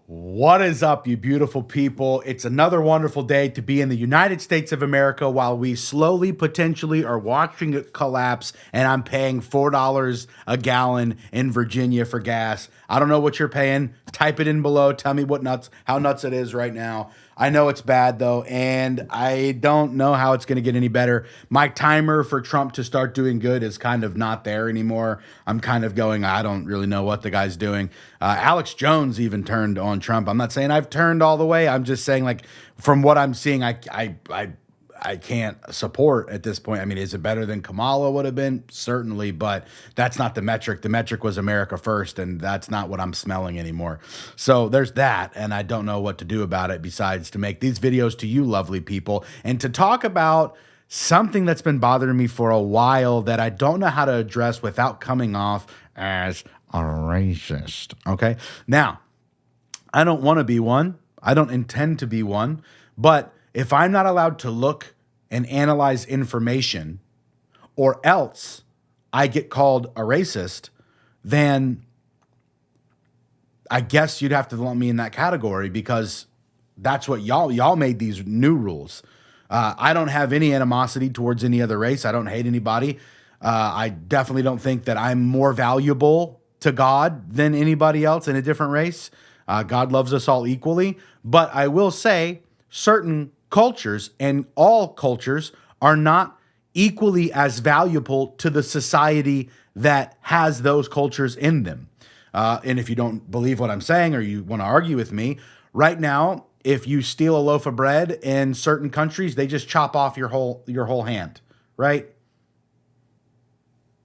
What is up, you beautiful people? It's another wonderful day to be in the United States of America while we slowly, potentially are watching it collapse, and I'm paying $4 a gallon in Virginia for gas. I don't know what you're paying. Type it in below. Tell me how nuts it is right now. I know it's bad though, and I don't know how it's going to get any better. My timer for Trump to start doing good is kind of not there anymore. I'm kind of going, I don't really know what the guy's doing. Alex Jones even turned on Trump. I'm not saying I've turned all the way. I'm just saying, like, from what I'm seeing, I can't support at this point. I mean, is it better than Kamala would have been? Certainly, but that's not the metric. The metric was America first, and that's not what I'm smelling anymore. So there's that, and I don't know what to do about it besides to make these videos to you lovely people and to talk about something that's been bothering me for a while that I don't know how to address without coming off as a racist. Okay? Now, I don't want to be one. I don't intend to be one, but if I'm not allowed to look and analyze information, or else I get called a racist, then I guess you'd have to lump me in that category because that's what y'all made these new rules. I don't have any animosity towards any other race. I don't hate anybody. I definitely don't think that I'm more valuable to God than anybody else in a different race. God loves us all equally. But I will say certain cultures and all cultures are not equally as valuable to the society that has those cultures in them. And if you don't believe what I'm saying or you want to argue with me, right now, if you steal a loaf of bread in certain countries, they just chop off your whole hand, right?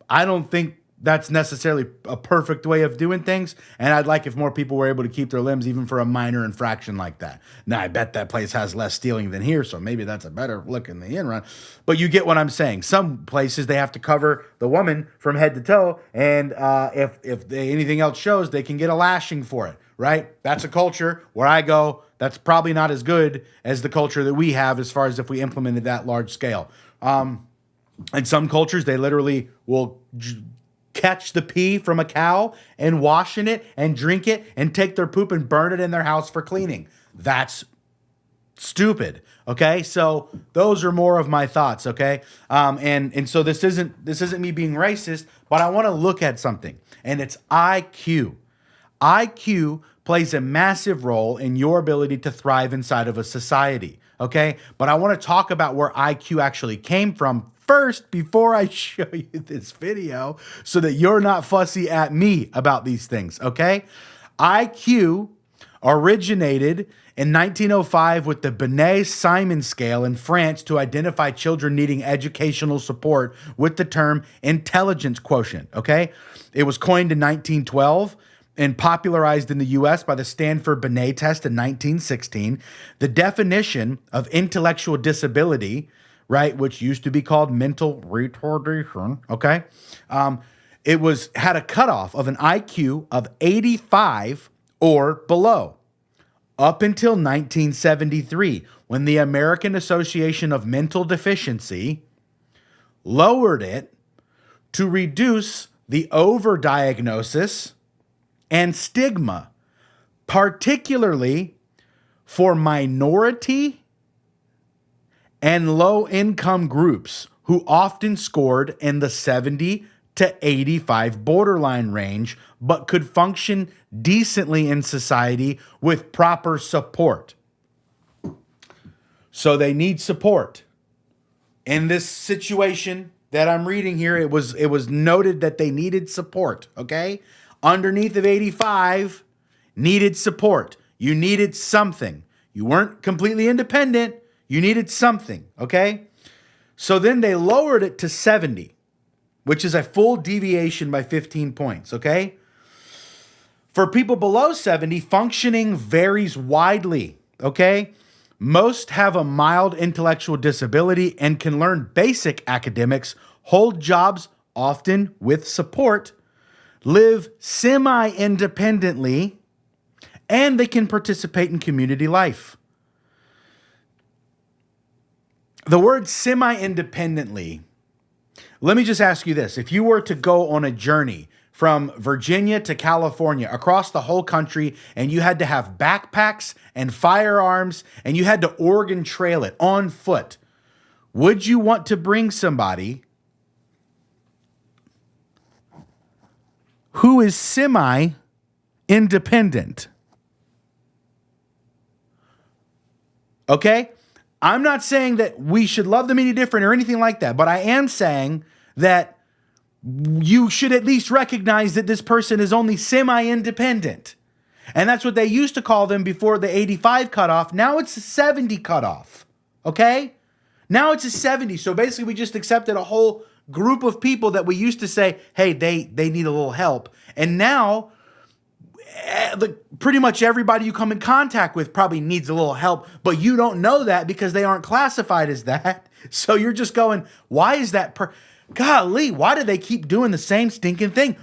I don't think that's necessarily a perfect way of doing things, and I'd like if more people were able to keep their limbs even for a minor infraction like that. Now, I bet that place has less stealing than here, so maybe that's a better look in the end run. But you get what I'm saying. Some places they have to cover the woman from head to toe, and anything else shows, they can get a lashing for it, right? That's a culture where I go, that's probably not as good as the culture that we have as far as if we implemented that large scale. In some cultures, they literally will catch the pee from a cow and wash in it and drink it and take their poop and burn it in their house for cleaning. That's stupid. Okay. So those are more of my thoughts. Okay. And so this isn't me being racist, but I want to look at something, and it's IQ. IQ plays a massive role in your ability to thrive inside of a society. Okay. But I want to talk about where IQ actually came from first before I show you this video so that you're not fussy at me about these things, okay? IQ originated in 1905 with the Binet-Simon scale in France to identify children needing educational support with the term intelligence quotient, okay? It was coined in 1912 and popularized in the US by the Stanford Binet test in 1916. The definition of intellectual disability, right, which used to be called mental retardation, okay? It had a cutoff of an IQ of 85 or below up until 1973, when the American Association of Mental Deficiency lowered it to reduce the overdiagnosis and stigma, particularly for minority and low-income groups who often scored in the 70 to 85 borderline range, but could function decently in society with proper support. So they need support. In this situation that I'm reading here, it was noted that they needed support, okay? Underneath of 85, needed support. You needed something. You weren't completely independent. You needed something, okay? So then they lowered it to 70, which is a full deviation by 15 points, okay? For people below 70, functioning varies widely, okay? Most have a mild intellectual disability and can learn basic academics, hold jobs, often with support, live semi-independently, and they can participate in community life. The word semi-independently, let me just ask you this. If you were to go on a journey from Virginia to California, across the whole country, and you had to have backpacks and firearms, and you had to Oregon Trail it on foot, would you want to bring somebody who is semi-independent? Okay? I'm not saying that we should love them any different or anything like that, but I am saying that you should at least recognize that this person is only semi-independent. And that's what they used to call them before the 85 cutoff. Now it's a 70 cutoff. Okay? Now it's a 70. So basically we just accepted a whole group of people that we used to say, hey, they need a little help. And now pretty much everybody you come in contact with probably needs a little help, but you don't know that because they aren't classified as that. So you're just going, why is that golly, why do they keep doing the same stinking thing?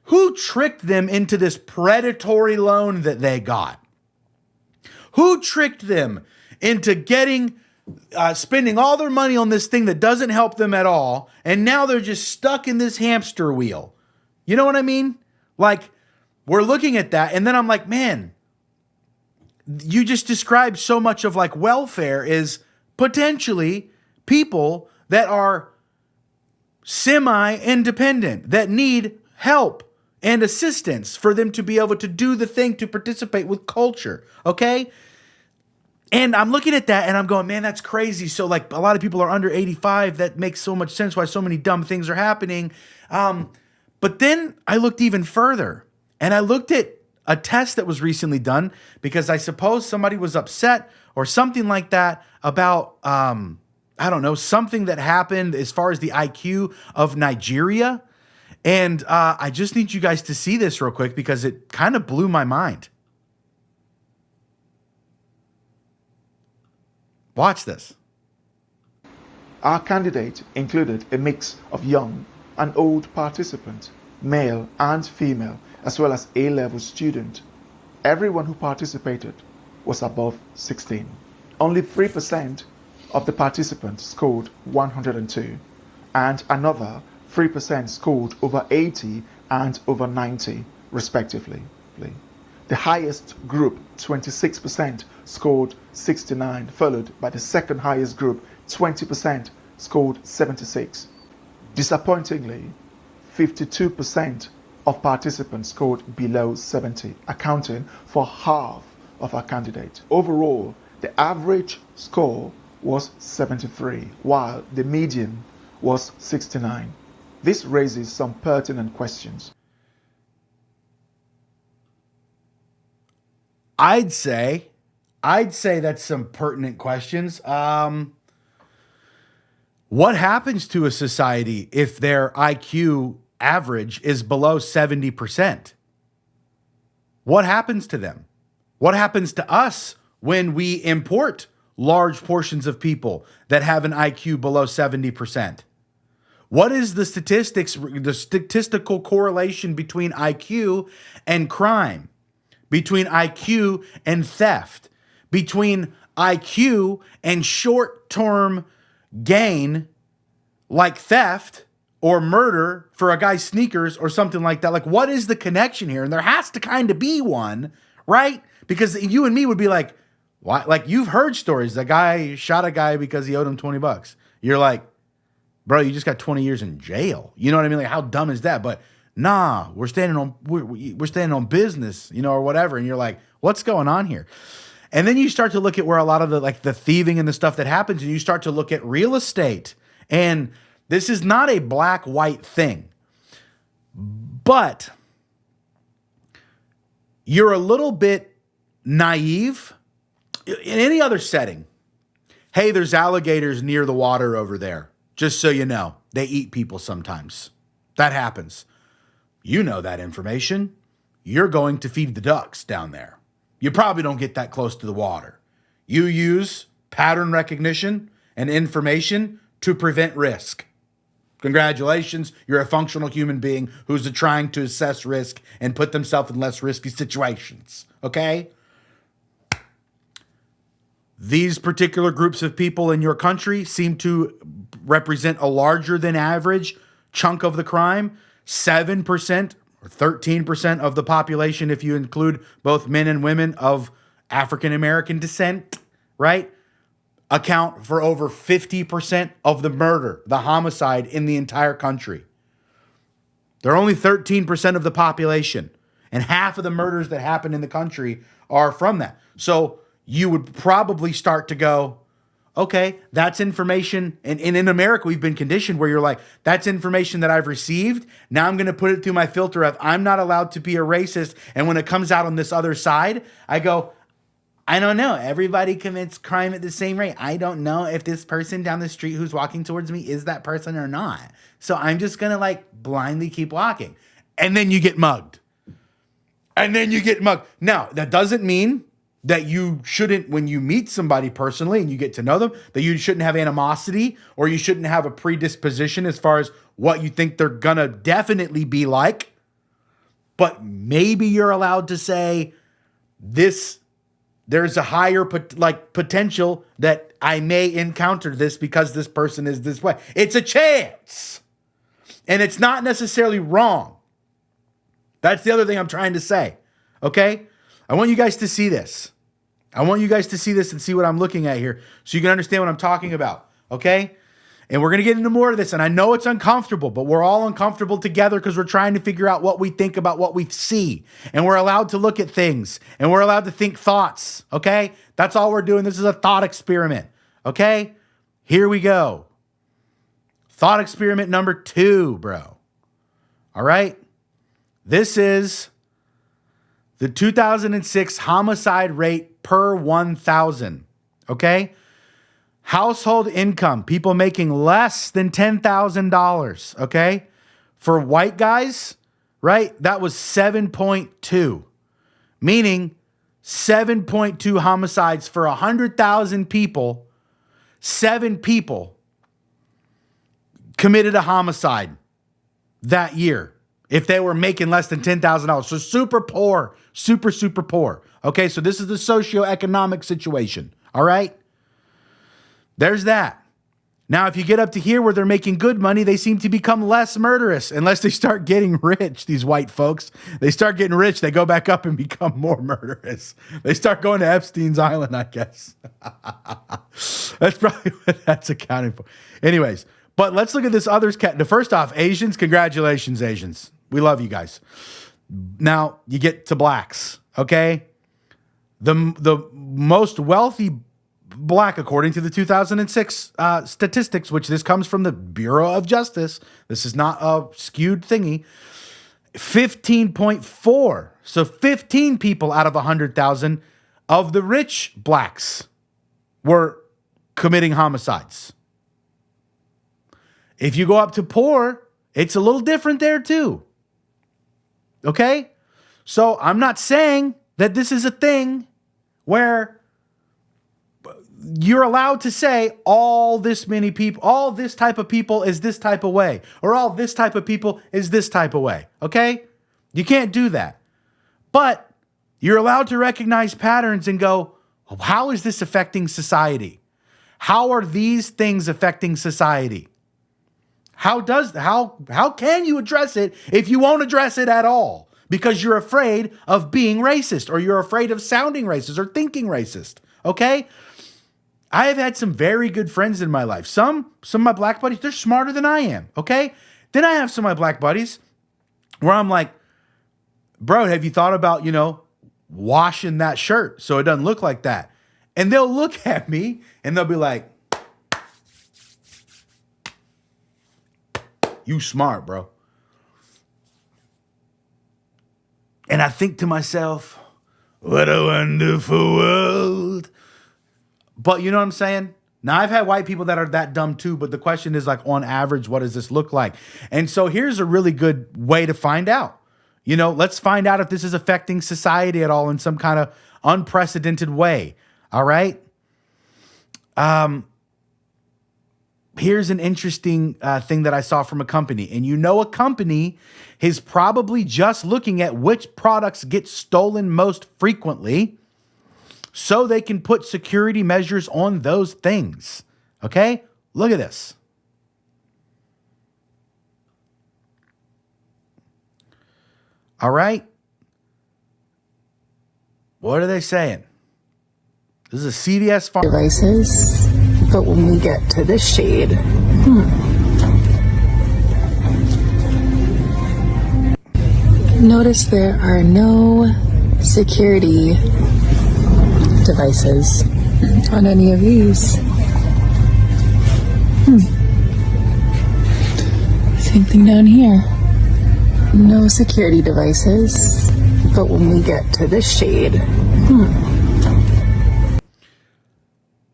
Who tricked them into this predatory loan that they got? Who tricked them into spending all their money on this thing that doesn't help them at all, and now they're just stuck in this hamster wheel? You know what I mean? Like, we're looking at that, and then I'm like, man, you just described so much of like welfare is potentially people that are semi-independent, that need help and assistance for them to be able to do the thing, to participate with culture, okay? And I'm looking at that and I'm going, man, that's crazy. So like a lot of people are under 85. That makes so much sense why so many dumb things are happening. But then I looked even further and I looked at a test that was recently done because I suppose somebody was upset or something like that about, I don't know, something that happened as far as the IQ of Nigeria. And I just need you guys to see this real quick because it kind of blew my mind. Watch this. Our candidate included a mix of young and old participants, male and female, as well as A-level student. Everyone who participated was above 16. Only 3% of the participants scored 102, and another 3% scored over 80 and over 90, respectively. The highest group, 26%, scored 69, followed by the second highest group, 20%, scored 76. Disappointingly, 52% of participants scored below 70, accounting for half of our candidates. Overall, the average score was 73, while the median was 69. This raises some pertinent questions. I'd say that's some pertinent questions. What happens to a society if their IQ average is below 70%? What happens to them? What happens to us when we import large portions of people that have an IQ below 70%? What is the statistical correlation between IQ and crime, between IQ and theft, between IQ and short-term gain like theft or murder for a guy's sneakers or something like that? Like, what is the connection here? And there has to kind of be one, right? Because you and me would be like, why? Like, you've heard stories. The guy shot a guy because he owed him $20. You're like, bro, you just got 20 years in jail. You know what I mean? Like, how dumb is that? But nah, we're standing on business, you know, or whatever. And you're like, what's going on here? And then you start to look at where a lot of the thieving and the stuff that happens, and you start to look at real estate. And this is not a black-white thing, but you're a little bit naive in any other setting. Hey, there's alligators near the water over there. Just so you know, they eat people sometimes. That happens. You know that information. You're going to feed the ducks down there. You probably don't get that close to the water. You use pattern recognition and information to prevent risk. Congratulations, you're a functional human being who's trying to assess risk and put themselves in less risky situations, okay? These particular groups of people in your country seem to represent a larger than average chunk of the crime, 7% or 13% of the population, if you include both men and women of African American descent, right, account for over 50% of the murder, the homicide in the entire country. They're only 13% of the population, and half of the murders that happen in the country are from that. So you would probably start to go, okay, that's information. And in America, we've been conditioned where you're like, that's information that I've received. Now I'm going to put it through my filter of I'm not allowed to be a racist. And when it comes out on this other side, I go, I don't know. Everybody commits crime at the same rate. I don't know if this person down the street who's walking towards me is that person or not. So I'm just going to like blindly keep walking. And then you get mugged. Now, that doesn't mean that you shouldn't, when you meet somebody personally and you get to know them, that you shouldn't have animosity or you shouldn't have a predisposition as far as what you think they're gonna definitely be like. But maybe you're allowed to say there's a higher potential that I may encounter this because this person is this way. It's a chance. And it's not necessarily wrong. That's the other thing I'm trying to say. Okay? I want you guys to see this. I want you guys to see this and see what I'm looking at here so you can understand what I'm talking about. Okay? And we're going to get into more of this. And I know it's uncomfortable, but we're all uncomfortable together because we're trying to figure out what we think about what we see. And we're allowed to look at things. And we're allowed to think thoughts. Okay? That's all we're doing. This is a thought experiment. Okay? Here we go. Thought experiment number 2, bro. All right? This is the 2006 homicide rate per 1,000, okay? Household income, people making less than $10,000, okay? For white guys, right, that was 7.2, meaning 7.2 homicides for 100,000 people, 7 people committed a homicide that year. If they were making less than $10,000. So super poor, super poor. Okay, so this is the socioeconomic situation. All right? There's that. Now, if you get up to here where they're making good money, they seem to become less murderous unless they start getting rich, these white folks. They start getting rich, they go back up and become more murderous. They start going to Epstein's Island, I guess. That's probably what that's accounting for. Anyways, but let's look at this other cat. First off, Asians, congratulations, Asians. We love you guys. Now you get to blacks, okay? The most wealthy black, according to the 2006 statistics, which this comes from the Bureau of Justice. This is not a skewed thingy. 15.4. So 15 people out of 100,000 of the rich blacks were committing homicides. If you go up to poor, it's a little different there too. Okay? So I'm not saying that this is a thing where you're allowed to say all this many people, all this type of people is this type of way, or all this type of people is this type of way. Okay? You can't do that. But you're allowed to recognize patterns and go, how is this affecting society? How are these things affecting society? How can you address it if you won't address it at all? Because you're afraid of being racist, or you're afraid of sounding racist or thinking racist. Okay? I have had some very good friends in my life. Some of my black buddies, they're smarter than I am. Okay? Then I have some of my black buddies where I'm like, bro, have you thought about, washing that shirt so it doesn't look like that? And they'll look at me and they'll be like, you smart, bro. And I think to myself, what a wonderful world. But you know what I'm saying? Now, I've had white people that are that dumb too, but the question is like, on average, what does this look like? And so here's a really good way to find out. Let's find out if this is affecting society at all in some kind of unprecedented way. All right? Here's an interesting thing that I saw from a company. And a company is probably just looking at which products get stolen most frequently so they can put security measures on those things. Okay? Look at this. All right? What are they saying? This is a CVS devices, but when we get to this shade, notice there are no security devices on any of these. Same thing down here. No security devices, but when we get to this shade,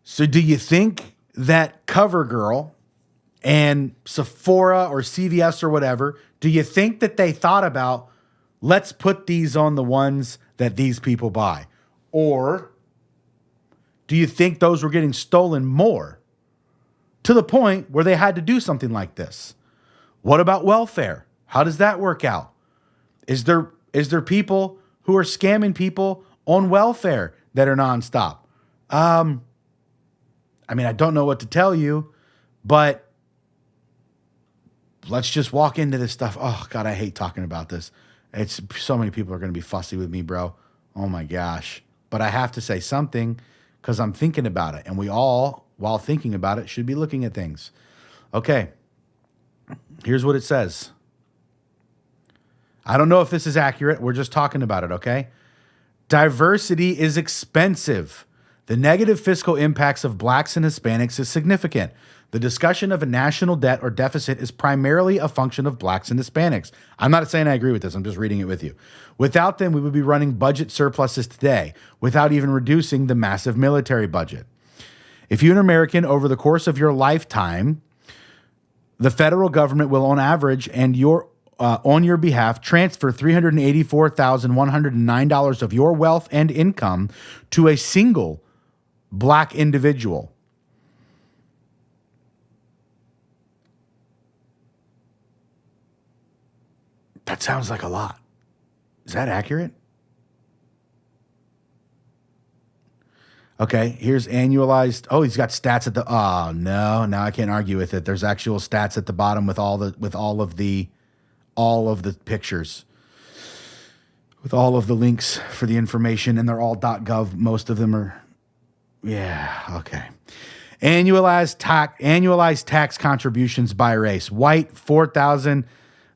So do you think that CoverGirl and Sephora or CVS or whatever, do you think that they thought about, let's put these on the ones that these people buy? Or do you think those were getting stolen more to the point where they had to do something like this? What about welfare? How does that work out? Is there people who are scamming people on welfare that are nonstop? I mean, I don't know what to tell you, but let's just walk into this stuff. Oh, God, I hate talking about this. It's so many people are going to be fussy with me, bro. Oh, my gosh. But I have to say something because I'm thinking about it. And we all, while thinking about it, should be looking at things. Okay. Here's what it says. I don't know if this is accurate. We're just talking about it, okay? Diversity is expensive. The negative fiscal impacts of blacks and Hispanics is significant. The discussion of a national debt or deficit is primarily a function of blacks and Hispanics. I'm not saying I agree with this. I'm just reading it with you. Without them, we would be running budget surpluses today without even reducing the massive military budget. If you're an American over the course of your lifetime, the federal government will, on average, and on your behalf, transfer $384,109 of your wealth and income to a single black individual. That sounds like a lot. Is that accurate? Okay, here's annualized. Oh, he's got stats at the. Oh no, now I can't argue with it. There's actual stats at the bottom with all of the pictures, with all of the links for the information, and they're all .gov. Most of them are. Yeah. Okay. Annualized tax contributions by race: white 4,000.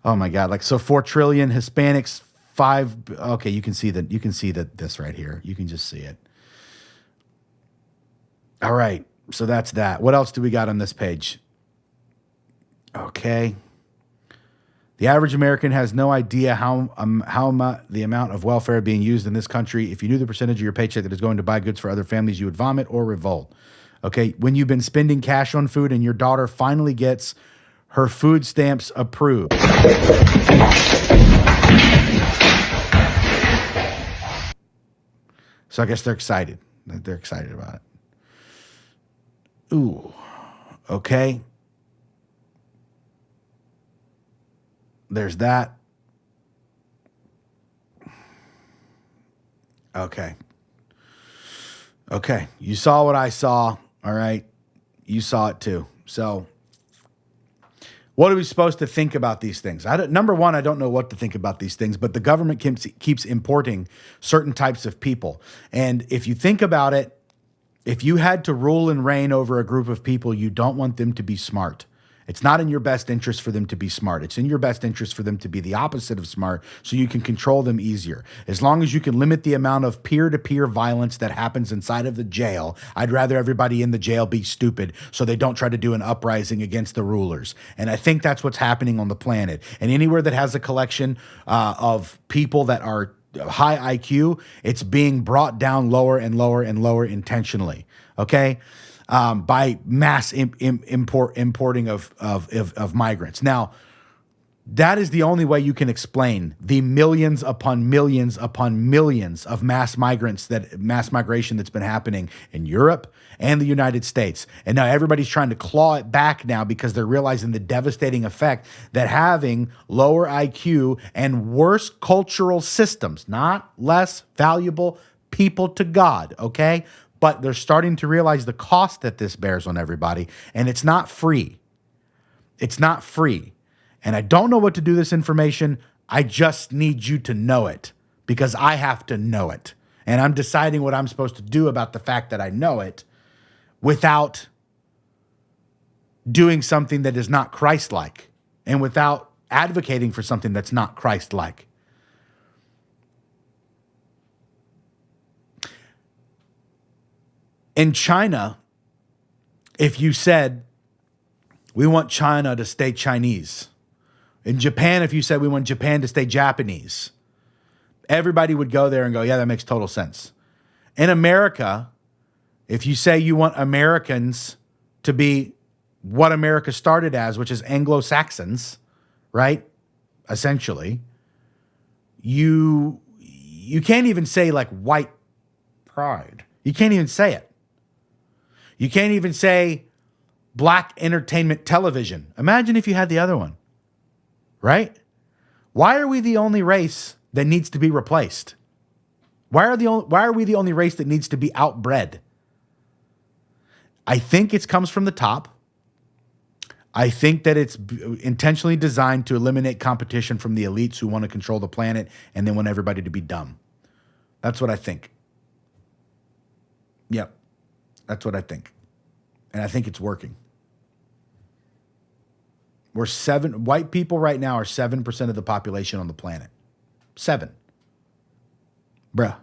Oh my God! Like so, 4 trillion. Hispanics 5. Okay, you can see that. You can see that this right here. You can just see it. All right, so that's that. What else do we got on this page? Okay. The average American has no idea how the amount of welfare being used in this country. If you knew the percentage of your paycheck that is going to buy goods for other families, you would vomit or revolt. Okay, when you've been spending cash on food and your daughter finally gets her food stamps approved. So I guess they're excited. They're excited about it. Ooh, okay. There's that. Okay. Okay. You saw what I saw. All right. You saw it too. So what are we supposed to think about these things? Number one, I don't know what to think about these things, but the government keeps importing certain types of people. And if you think about it, if you had to rule and reign over a group of people, you don't want them to be smart. It's not in your best interest for them to be smart. It's in your best interest for them to be the opposite of smart so you can control them easier. As long as you can limit the amount of peer-to-peer violence that happens inside of the jail, I'd rather everybody in the jail be stupid so they don't try to do an uprising against the rulers. And I think that's what's happening on the planet. And anywhere that has a collection of people that are high IQ, it's being brought down lower and lower and lower intentionally. Okay. By mass importing of migrants. Now, that is the only way you can explain the millions upon millions upon millions of mass migration that's been happening in Europe and the United States. And now everybody's trying to claw it back now because they're realizing the devastating effect that having lower IQ and worse cultural systems, not less valuable people to God, okay? But they're starting to realize the cost that this bears on everybody, and it's not free. It's not free. And I don't know what to do with this information. I just need you to know it because I have to know it. And I'm deciding what I'm supposed to do about the fact that I know it without doing something that is not Christ-like and without advocating for something that's not Christ-like. In China, if you said, we want China to stay Chinese. In Japan, if you said we want Japan to stay Japanese, everybody would go there and go, yeah, that makes total sense. In America, if you say you want Americans to be what America started as, which is Anglo-Saxons, right? Essentially, you can't even say like white pride. You can't even say it. You can't even say black entertainment television. Imagine if you had the other one, right? Why are we the only race that needs to be replaced? Why are we the only race that needs to be outbred? I think it comes from the top. I think that it's intentionally designed to eliminate competition from the elites who want to control the planet and they want everybody to be dumb. That's what I think. Yep. That's what I think. And I think it's working. White people right now are 7% of the population on the planet. 7. Bruh.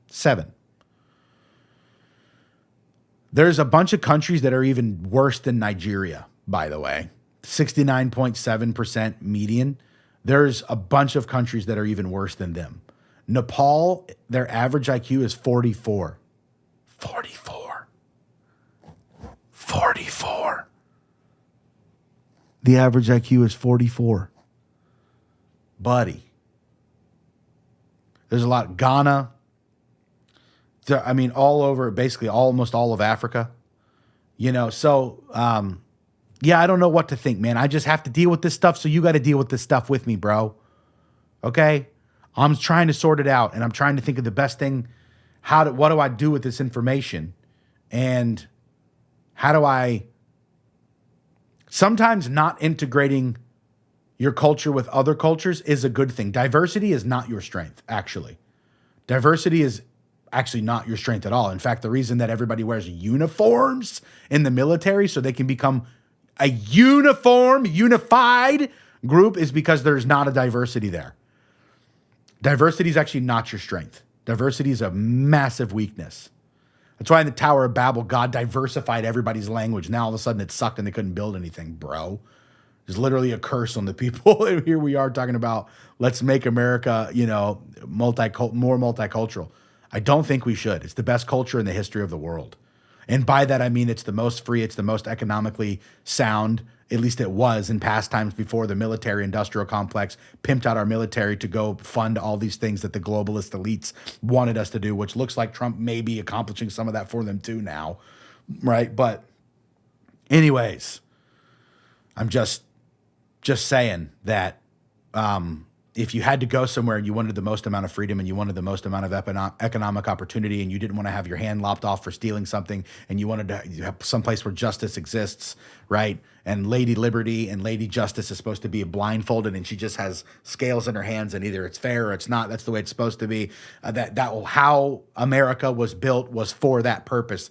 7. There's a bunch of countries that are even worse than Nigeria, by the way. 69.7% median. There's a bunch of countries that are even worse than them. Nepal, their average IQ is 44. 44. 44. The average IQ is 44. Buddy. There's a lot. Ghana. I mean, all over, basically almost all of Africa. So, yeah, I don't know what to think, man. I just have to deal with this stuff, so you got to deal with this stuff with me, bro. Okay? I'm trying to sort it out, and I'm trying to think of the best thing. What do I do with this information? And how do I... Sometimes not integrating your culture with other cultures is a good thing. Diversity is not your strength, actually. Diversity is actually not your strength at all. In fact, the reason that everybody wears uniforms in the military so they can become a unified group is because there's not a diversity there. Diversity is actually not your strength. Diversity is a massive weakness. That's why in the Tower of Babel, God diversified everybody's language. Now all of a sudden it sucked and they couldn't build anything, bro. There's literally a curse on the people. And here we are talking about let's make America, more multicultural. I don't think we should. It's the best culture in the history of the world. And by that, I mean it's the most free, it's the most economically sound, at least it was in past times before the military industrial complex pimped out our military to go fund all these things that the globalist elites wanted us to do, which looks like Trump may be accomplishing some of that for them too now, right? But anyways, I'm just saying that if you had to go somewhere and you wanted the most amount of freedom and you wanted the most amount of economic opportunity and you didn't want to have your hand lopped off for stealing something and you wanted to have some place where justice exists, right? And Lady Liberty and Lady Justice is supposed to be blindfolded and she just has scales in her hands and either it's fair or it's not. That's the way it's supposed to be. How America was built was for that purpose.